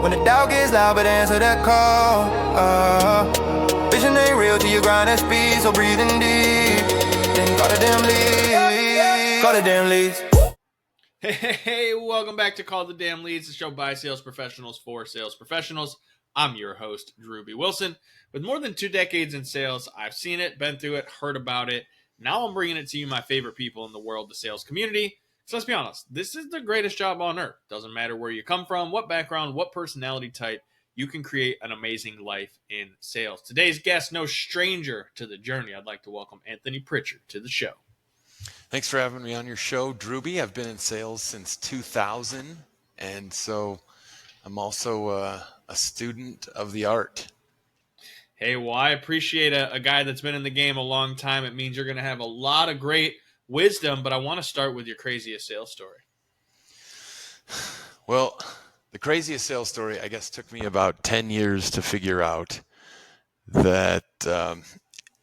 When the doubt gets loud, but answer that call. Vision ain't real till you grind at speed, so breathing deep. Then call the damn leads. Call the damn leads. Hey, welcome back to Call the Damn Leads, the show by sales professionals for sales professionals. I'm your host, Drewbie Wilson. With more than 2 decades in sales, I've seen it, been through it, heard about it. Now I'm bringing it to you, my favorite people in the world, the sales community. So let's be honest, this is the greatest job on earth. Doesn't matter where you come from, what background, what personality type, you can create an amazing life in sales. Today's guest, no stranger to the journey. I'd like to welcome Anthony Prichard to the show. Thanks for having me on your show, Drewbie. I've been in sales since 2000, and so I'm also a student of the art. Hey, well, I appreciate a guy that's been in the game a long time. It means you're going to have a lot of great wisdom, but I want to start with your craziest sales story. Well, the craziest sales story, I guess, took me about 10 years to figure out that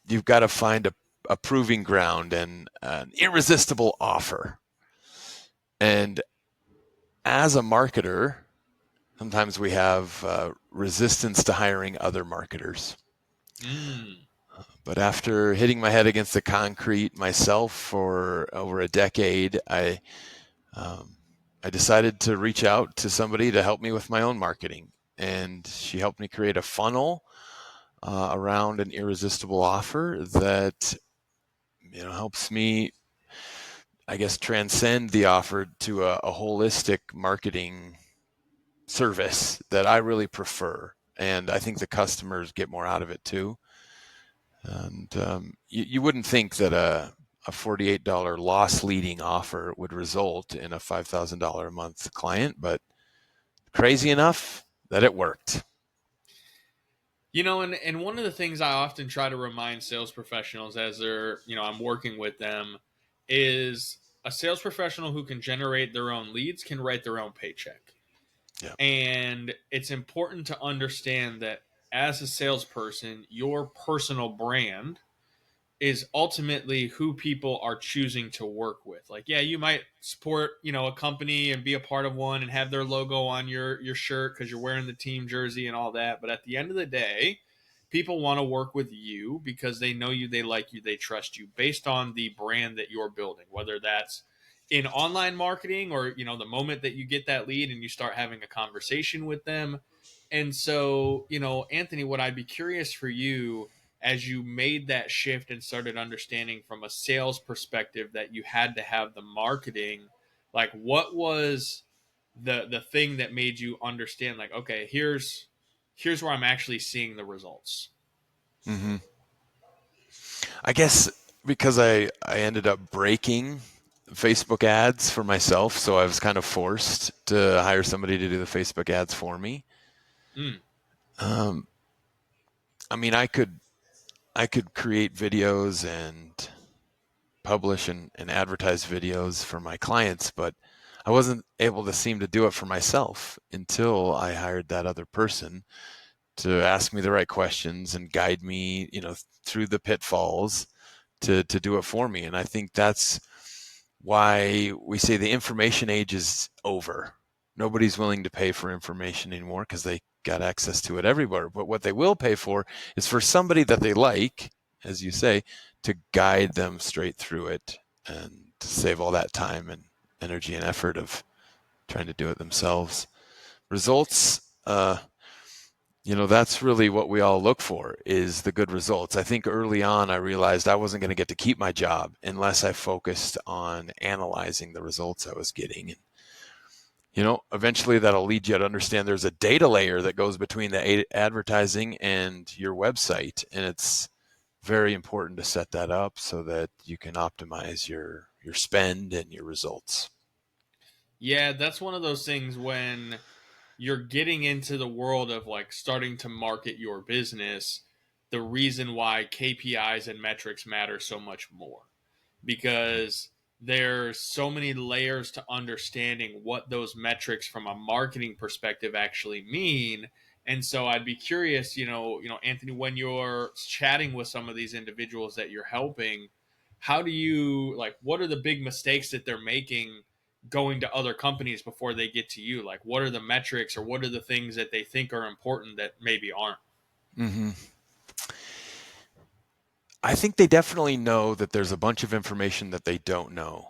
you've got to find a proving ground and an irresistible offer. And as a marketer, sometimes we have resistance to hiring other marketers. But after hitting my head against the concrete myself for over a decade, I decided to reach out to somebody to help me with my own marketing. And she helped me create a funnel around an irresistible offer that helps me, I guess, transcend the offer to a holistic marketing service that I really prefer. And I think the customers get more out of it too. And you wouldn't think that a $48 loss leading offer would result in a $5,000 a month client, but crazy enough that it worked. And one of the things I often try to remind sales professionals as I'm working with them is a sales professional who can generate their own leads can write their own paycheck. Yeah. And it's important to understand that as a salesperson, your personal brand is ultimately who people are choosing to work with. Like, yeah, you might support, a company and be a part of one and have their logo on your shirt because you're wearing the team jersey and all that. But at the end of the day, people want to work with you because they know you, they like you, they trust you based on the brand that you're building, whether that's in online marketing or, the moment that you get that lead and you start having a conversation with them. And so, Anthony, what I'd be curious for you as you made that shift and started understanding from a sales perspective that you had to have the marketing, like what was the thing that made you understand, like, okay, here's where I'm actually seeing the results? Mm-hmm. I guess because I ended up breaking Facebook ads for myself, so I was kind of forced to hire somebody to do the Facebook ads for me. I mean, I could create videos and publish and advertise videos for my clients, but I wasn't able to seem to do it for myself until I hired that other person to ask me the right questions and guide me, through the pitfalls to do it for me. And I think that's why we say the information age is over. Nobody's willing to pay for information anymore because they got access to it everywhere. But what they will pay for is for somebody that they like, as you say, to guide them straight through it and to save all that time and energy and effort of trying to do it themselves. Results, that's really what we all look for, is the good results. I think early on I realized I wasn't going to get to keep my job unless I focused on analyzing the results I was getting. And eventually that'll lead you to understand there's a data layer that goes between the advertising and your website. And it's very important to set that up so that you can optimize your spend and your results. Yeah, that's one of those things when you're getting into the world of like starting to market your business, the reason why KPIs and metrics matter so much more, because there's so many layers to understanding what those metrics from a marketing perspective actually mean. And so I'd be curious, Anthony, when you're chatting with some of these individuals that you're helping, how do you, like, what are the big mistakes that they're making going to other companies before they get to you? Like, what are the metrics or what are the things that they think are important that maybe aren't? Hmm. I think they definitely know that there's a bunch of information that they don't know.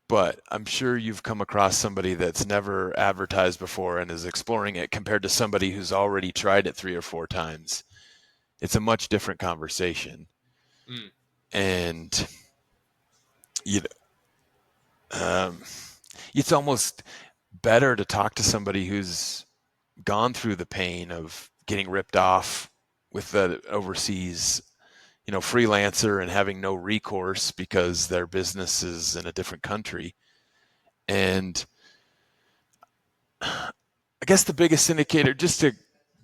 But I'm sure you've come across somebody that's never advertised before and is exploring it compared to somebody who's already tried it 3 or 4 times. It's a much different conversation. Mm. And you um, it's almost better to talk to somebody who's gone through the pain of getting ripped off with the overseas, freelancer and having no recourse because their business is in a different country. And I guess the biggest indicator, just to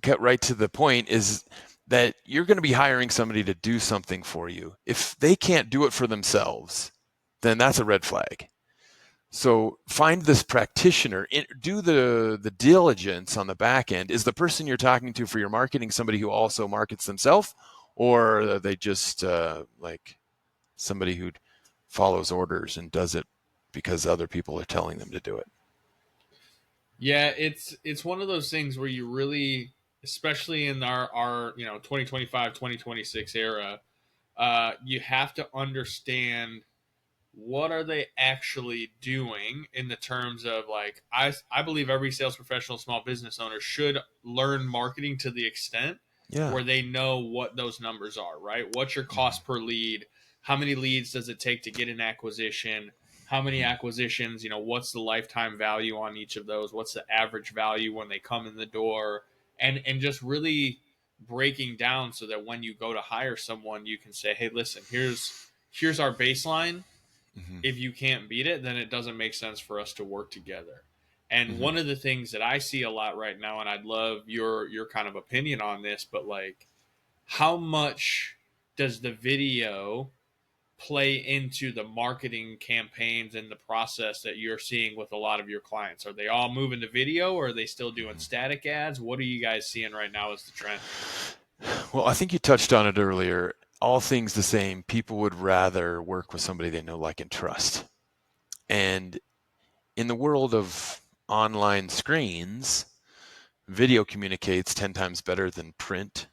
get right to the point, is that you're going to be hiring somebody to do something for you. If they can't do it for themselves, then that's a red flag. So find this practitioner, do the diligence on the back end. Is the person you're talking to for your marketing somebody who also markets themselves, or are they just like somebody who follows orders and does it because other people are telling them to do it? Yeah, it's one of those things where you really, especially in our 2025 2026 era, you have to understand what are they actually doing in the terms of, like, I believe every sales professional, small business owner should learn marketing to the extent Yeah. where they know what those numbers are, right? What's your cost per lead? How many leads does it take to get an acquisition? How many acquisitions, what's the lifetime value on each of those? What's the average value when they come in the door? And just really breaking down so that when you go to hire someone, you can say, hey, listen, here's our baseline. Mm-hmm. If you can't beat it, then it doesn't make sense for us to work together. And Mm-hmm. one of the things that I see a lot right now, and I'd love your kind of opinion on this, but like, how much does the video play into the marketing campaigns and the process that you're seeing with a lot of your clients? Are they all moving to video, or are they still doing static ads? What are you guys seeing right now as the trend? Well, I think you touched on it earlier. All things the same, people would rather work with somebody they know, like, and trust. And in the world of online screens, video communicates 10 times better than print,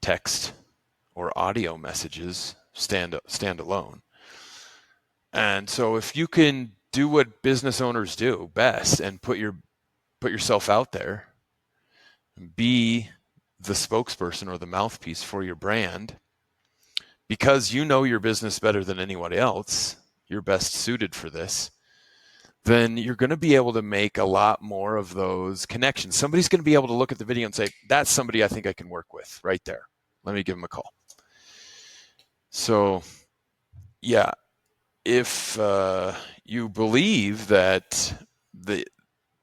text, or audio messages stand alone. And so if you can do what business owners do best and put yourself out there, be the spokesperson or the mouthpiece for your brand, because you know your business better than anyone else, you're best suited for this, then you're going to be able to make a lot more of those connections. Somebody's going to be able to look at the video and say, that's somebody I think I can work with right there. Let me give them a call. So, yeah, if you believe that the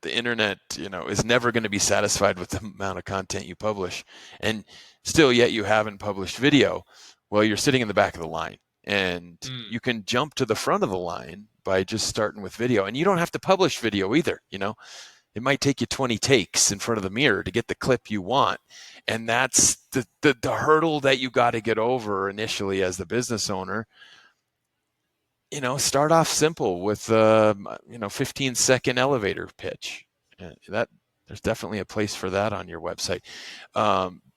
internet, is never going to be satisfied with the amount of content you publish, and still yet you haven't published video, well, you're sitting in the back of the line, and Mm. you can jump to the front of the line by just starting with video. And you don't have to publish video either. It might take you 20 takes in front of the mirror to get the clip you want, and that's the hurdle that you got to get over initially as the business owner. Start off simple with 15-second elevator pitch. That there's definitely a place for that on your website.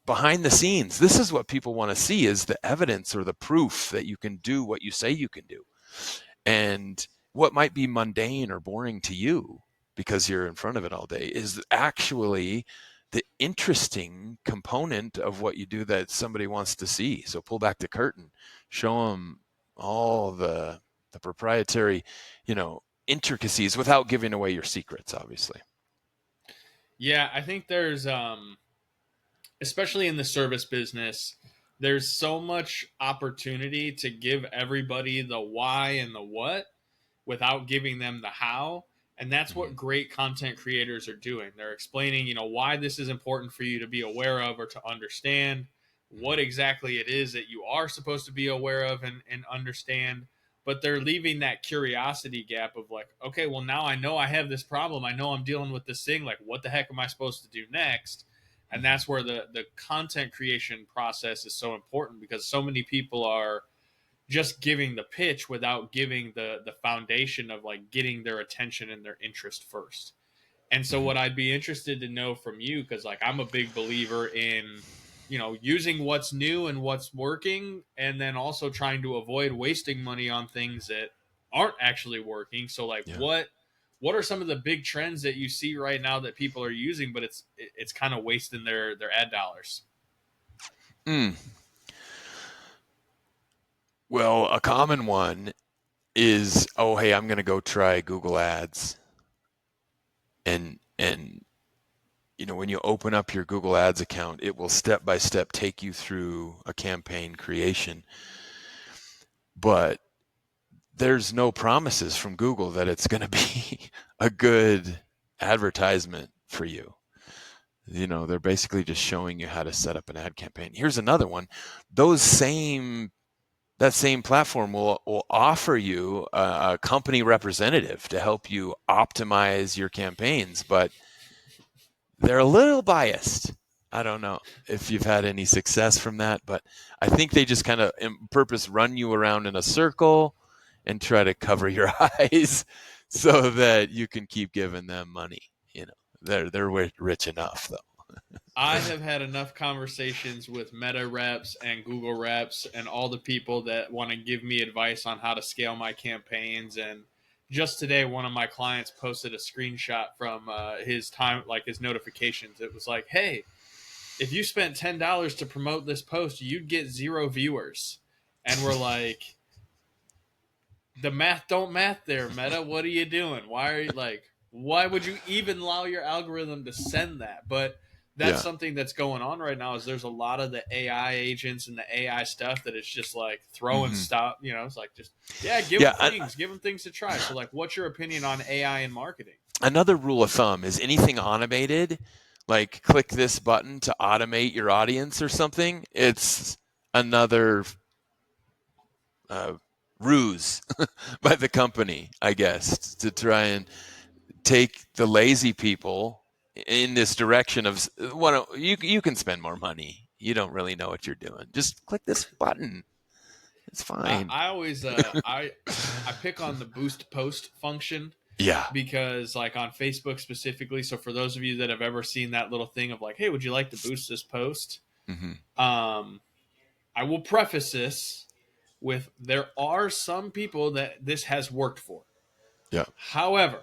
Behind the scenes, this is what people want to see, is the evidence or the proof that you can do what you say you can do. And what might be mundane or boring to you because you're in front of it all day is actually the interesting component of what you do that somebody wants to see. So pull back the curtain, show them all the proprietary, intricacies without giving away your secrets, obviously. Yeah, I think there's especially in the service business, there's so much opportunity to give everybody the why and the what without giving them the how. And that's Mm-hmm. what great content creators are doing. They're explaining, why this is important for you to be aware of or to understand, what exactly it is that you are supposed to be aware of and understand. But they're leaving that curiosity gap of, like, okay, well, now I know I have this problem. I know I'm dealing with this thing. Like, what the heck am I supposed to do next? And that's where the content creation process is so important, because so many people are just giving the pitch without giving the foundation of like getting their attention and their interest first. And so Mhm. what I'd be interested to know from you, because like I'm a big believer in, using what's new and what's working, and then also trying to avoid wasting money on things that aren't actually working. So like Yeah. what are some of the big trends that you see right now that people are using, but it's kind of wasting their ad dollars? Mm. Well, a common one is, oh, hey, I'm going to go try Google Ads. And when you open up your Google Ads account, it will step by step take you through a campaign creation. But there's no promises from Google that it's going to be a good advertisement for you. They're basically just showing you how to set up an ad campaign. Here's another one. That same platform will offer you a company representative to help you optimize your campaigns, but they're a little biased. I don't know if you've had any success from that, but I think they just kind of on purpose run you around in a circle and try to cover your eyes so that you can keep giving them money. They're rich enough though. I have had enough conversations with Meta reps and Google reps and all the people that want to give me advice on how to scale my campaigns. And just today, one of my clients posted a screenshot from his time, like his notifications. It was like, hey, if you spent $10 to promote this post, you'd get 0 viewers. And we're like, the math don't math there, Meta. What are you doing? Why would you even allow your algorithm to send that? But that's Yeah. something that's going on right now is there's a lot of the AI agents and the AI stuff that it's just like throwing Mm-hmm. stuff, it's like just give Yeah. give them things to try. So like what's your opinion on AI and marketing? Another rule of thumb is anything automated, like click this button to automate your audience or something. It's another ruse by the company, I guess, to try and take the lazy people in this direction of you can spend more money. You don't really know what you're doing. Just click this button. It's fine. I always I pick on the boost post function Yeah. because like on Facebook specifically. So for those of you that have ever seen that little thing of like, hey, would you like to boost this post? Mm-hmm. I will preface this with there are some people that this has worked for. Yeah. However,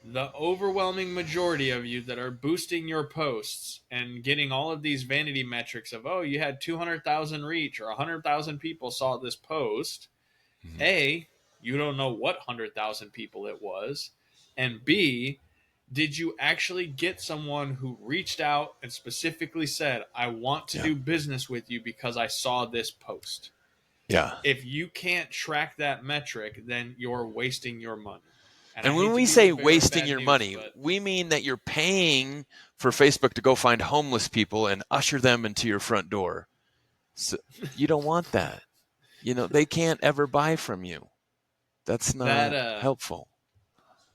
the overwhelming majority of you that are boosting your posts and getting all of these vanity metrics of, oh, you had 200,000 reach or 100,000 people saw this post, Mm-hmm. A, you don't know what 100,000 people it was, and B, did you actually get someone who reached out and specifically said, I want to Yeah. do business with you because I saw this post? Yeah. If you can't track that metric, then you're wasting your money. And I And when hate to we be the say bearer of wasting bad your news, money, but we mean that you're paying for Facebook to go find homeless people and usher them into your front door. So you don't want that. They can't ever buy from you. That's that not helpful.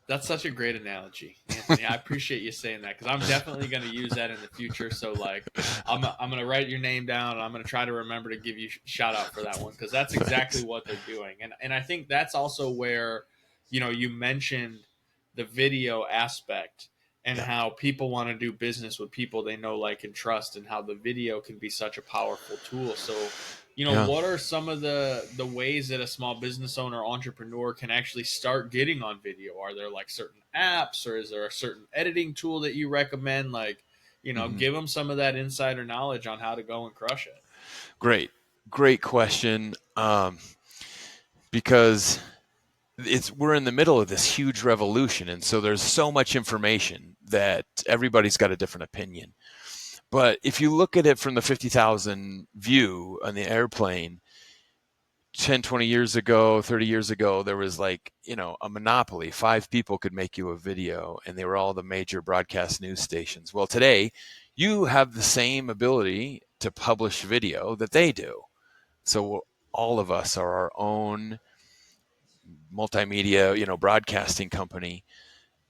that's such a great analogy, Anthony. I appreciate you saying that because I'm definitely going to use that in the future. So like, I'm going to write your name down and I'm going to try to remember to give you shout out for that one because that's exactly Thanks. what they're doing. And I think that's also where, you mentioned the video aspect and Yeah. how people want to do business with people they know, like, and trust, and how the video can be such a powerful tool. So, Yeah. what are some of the ways that a small business owner or entrepreneur can actually start getting on video? Are there like certain apps, or is there a certain editing tool that you recommend? Like, Mm-hmm. give them some of that insider knowledge on how to go and crush it. Great question. Because we're in the middle of this huge revolution, and so there's so much information that everybody's got a different opinion. But if you look at it from the 50,000 view on the airplane, 10, 20 years ago, 30 years ago, there was like, a monopoly. 5 people could make you a video, and they were all the major broadcast news stations. Well, today, you have the same ability to publish video that they do. So all of us are our own multimedia, broadcasting company.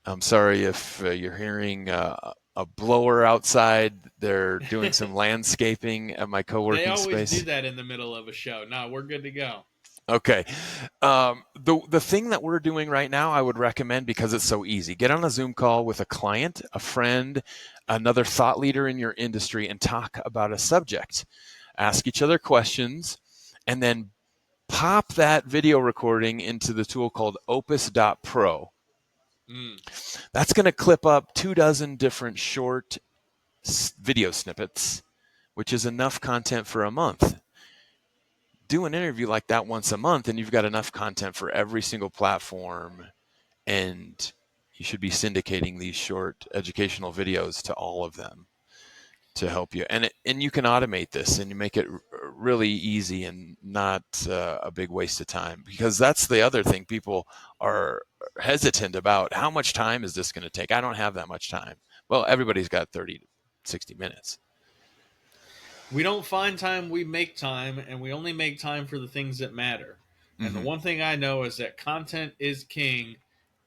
I'm sorry if you're hearing a blower outside. They're doing some landscaping at my They co-working always do space. that in the middle of a show. No, we're good to go. Okay. The thing that we're doing right now, I would recommend because it's so easy. Get on a Zoom call with a client, a friend, another thought leader in your industry, and talk about a subject. Ask each other questions, and then pop that video recording into the tool called Opus.pro. Mm. That's going to clip up 24 different short video snippets, which is enough content for a month. Do an interview like that once a month, and you've got enough content for every single platform, and you should be syndicating these short educational videos to all of them to help you. And you can automate this, and you make it really easy and not a big waste of time, because that's the other thing people are hesitant about. How much time is this going to take? I don't have that much time. Well, everybody's got 30 to 60 minutes. We don't find time, we make time, and we only make time for the things that matter. And the Mm-hmm. one thing I know is that content is king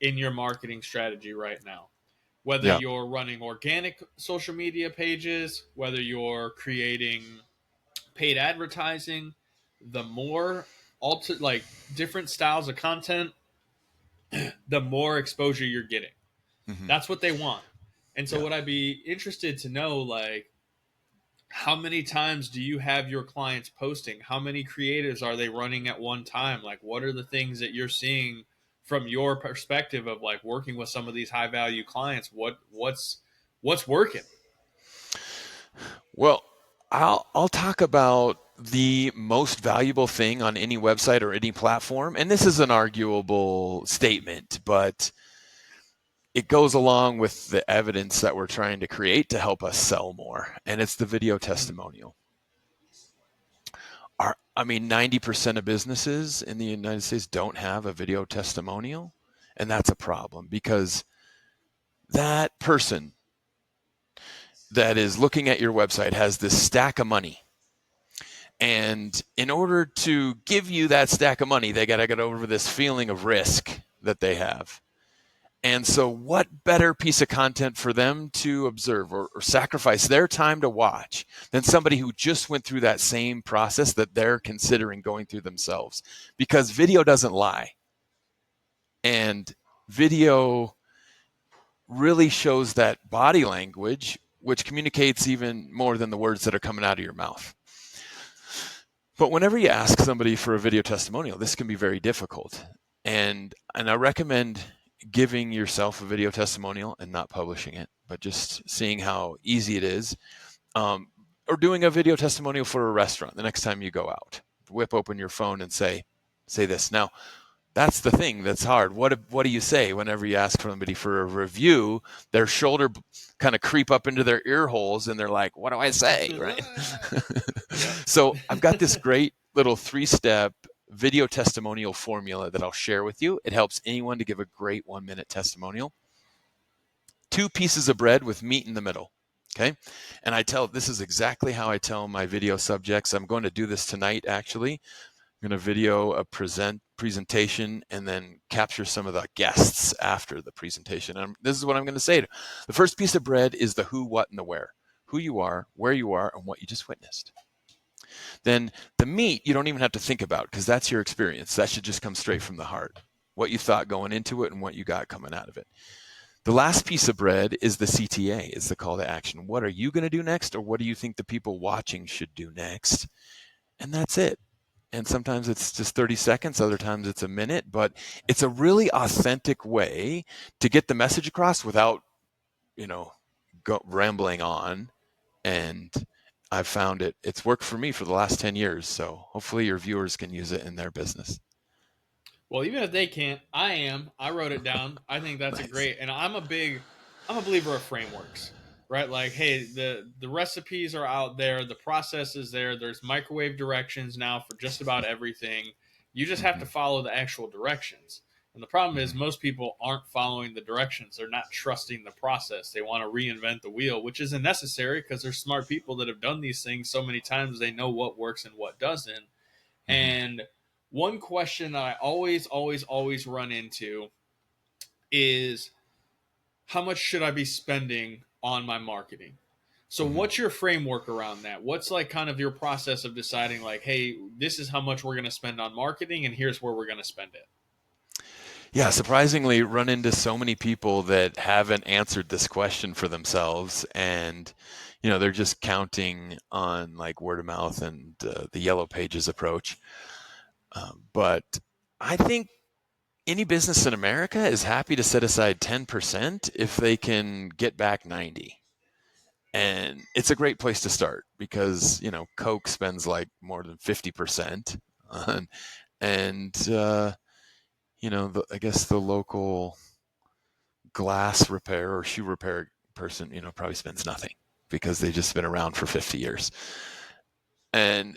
in your marketing strategy right now. Whether Yeah. you're running organic social media pages, whether you're creating paid advertising, the more like different styles of content, the more exposure you're getting. Mm-hmm. That's what they want. And so Yeah. would I be interested to know, like, how many times do you have your clients posting? How many creatives are they running at one time? Like, what are the things that you're seeing from your perspective of like working with some of these high value clients? What's working? Well, I'll talk about the most valuable thing on any website or any platform, and this is an arguable statement, but it goes along with the evidence that we're trying to create to help us sell more, and it's the video testimonial. I mean, 90% of businesses in the United States don't have a video testimonial, and that's a problem, because that person that is looking at your website has this stack of money. And in order to give you that stack of money, they got to get over this feeling of risk that they have. And so, what better piece of content for them to observe or sacrifice their time to watch than somebody who just went through that same process that they're considering going through themselves? Because video doesn't lie. And video really shows that body language, which communicates even more than the words that are coming out of your mouth. But whenever you ask somebody for a video testimonial, this can be very difficult. And I recommend giving yourself a video testimonial and not publishing it, but just seeing how easy it is. Or doing a video testimonial for a restaurant the next time you go out. Whip open your phone and say this. Now, that's the thing that's hard. What do you say whenever you ask somebody for a review? Their shoulder kind of creep up into their ear holes, and they're like, "What do I say?" Right? Yep. So I've got this great little 3-step video testimonial formula that I'll share with you. It helps anyone to give a great 1-minute testimonial. 2 pieces of bread with meat in the middle. Okay. And this is exactly how I tell my video subjects. I'm going to do this tonight, actually. I'm going to video a presentation and then capture some of the guests after the presentation. And this is what I'm going to say. The first piece of bread is the who, what, and the where. Who you are, where you are, and what you just witnessed. Then the meat, you don't even have to think about, because that's your experience. That should just come straight from the heart. What you thought going into it and what you got coming out of it. The last piece of bread is the CTA, is the call to action. What are you going to do next, or what do you think the people watching should do next? And that's it. And sometimes it's just 30 seconds, other times it's a minute, but it's a really authentic way to get the message across without, rambling on. And I've found it's worked for me for the last 10 years. So hopefully your viewers can use it in their business. Well, even if they can't, I am. I wrote it down. I think that's a Nice. great, and I'm a believer of frameworks, right? Like, hey, the recipes are out there, the process is there. There's microwave directions now for just about everything. You just have Mm-hmm. to follow the actual directions. And the problem is Mm-hmm. most people aren't following the directions. They're not trusting the process. They want to reinvent the wheel, which isn't necessary because there's smart people that have done these things so many times they know what works and what doesn't. Mm-hmm. And one question that I always, always, always run into is how much should I be spending on my marketing? So what's your framework around that? What's like kind of your process of deciding like, hey, this is how much we're going to spend on marketing and here's where we're going to spend it? Yeah, surprisingly run into so many people that haven't answered this question for themselves, and they're just counting on like word of mouth and the yellow pages approach. But I think any business in America is happy to set aside 10% if they can get back 90. And it's a great place to start because, Coke spends like more than 50% on, and I guess the local glass repair or shoe repair person, probably spends nothing because they've just been around for 50 years. And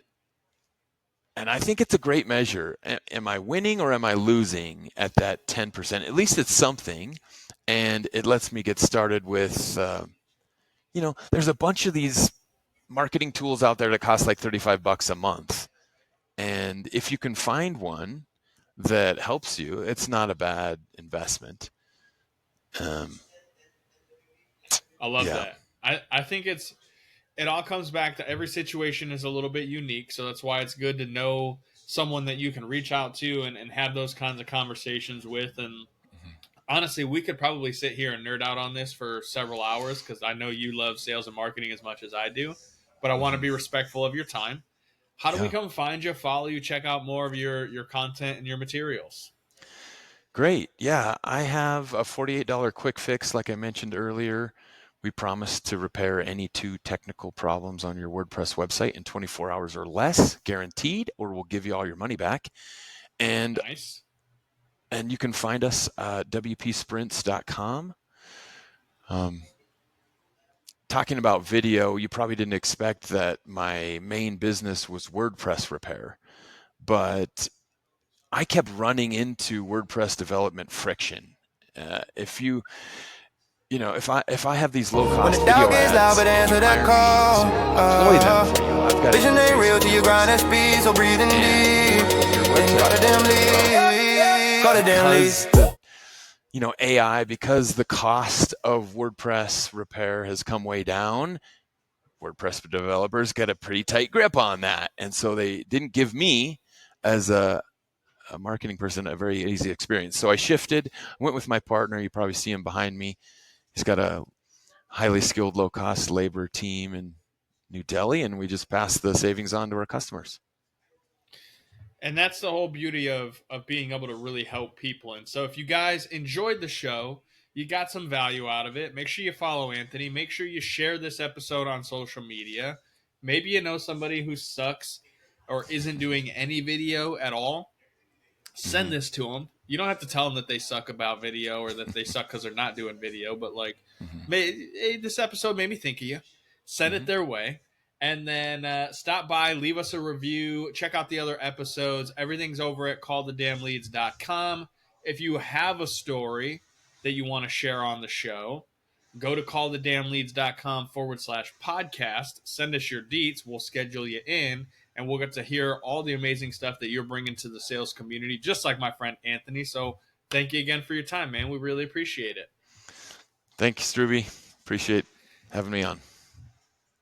I think it's a great measure. Am I winning or am I losing at that 10%? At least it's something. And it lets me get started with, there's a bunch of these marketing tools out there that cost like $35 a month. And if you can find one that helps you, it's not a bad investment. I love that. I think it all comes back to every situation is a little bit unique. So that's why it's good to know someone that you can reach out to and have those kinds of conversations with. And honestly, we could probably sit here and nerd out on this for several hours because I know you love sales and marketing as much as I do, but I want to be respectful of your time. How do we come find you, follow you, check out more of your content and your materials? Great. Yeah, I have a $48 quick fix like I mentioned earlier. We promise to repair any 2 technical problems on your WordPress website in 24 hours or less, guaranteed, or we'll give you all your money back. And nice. And you can find us at wpsprints.com. Talking about video, you probably didn't expect that my main business was WordPress repair, but I kept running into WordPress development friction. If I have these low-cost video ads, you hire me to deploy them for you. I've got vision ain't real till you grind that speed, so breathing deep. Got a damn lead. Got a damn lead. AI, because the cost of WordPress repair has come way down, WordPress developers get a pretty tight grip on that. And so they didn't give me, as a marketing person, a very easy experience. So I shifted, went with my partner. You probably see him behind me. He's got a highly skilled, low-cost labor team in New Delhi, and we just pass the savings on to our customers. And that's the whole beauty of being able to really help people. And so if you guys enjoyed the show, you got some value out of it, make sure you follow Anthony. Make sure you share this episode on social media. Maybe you know somebody who sucks or isn't doing any video at all. Send this to them. You don't have to tell them that they suck about video or that they suck because they're not doing video. But like, hey, this episode made me think of you. Send it their way. And then stop by, leave us a review, check out the other episodes. Everything's over at callthedamnleads.com. If you have a story that you want to share on the show, go to callthedamnleads.com/podcast. Send us your deets. We'll schedule you in, and we'll get to hear all the amazing stuff that you're bringing to the sales community, just like my friend Anthony. So thank you again for your time, man. We really appreciate it. Thanks, Drewbie. Appreciate having me on.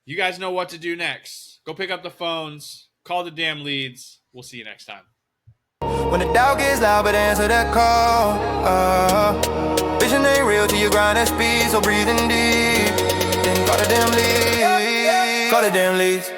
You guys know what to do next. Go pick up the phones. Call the damn leads. We'll see you next time. When the doubt gets loud, but answer that call. Vision ain't real till you grind that speed, so breathing deep. Then call the damn leads. Call the damn leads.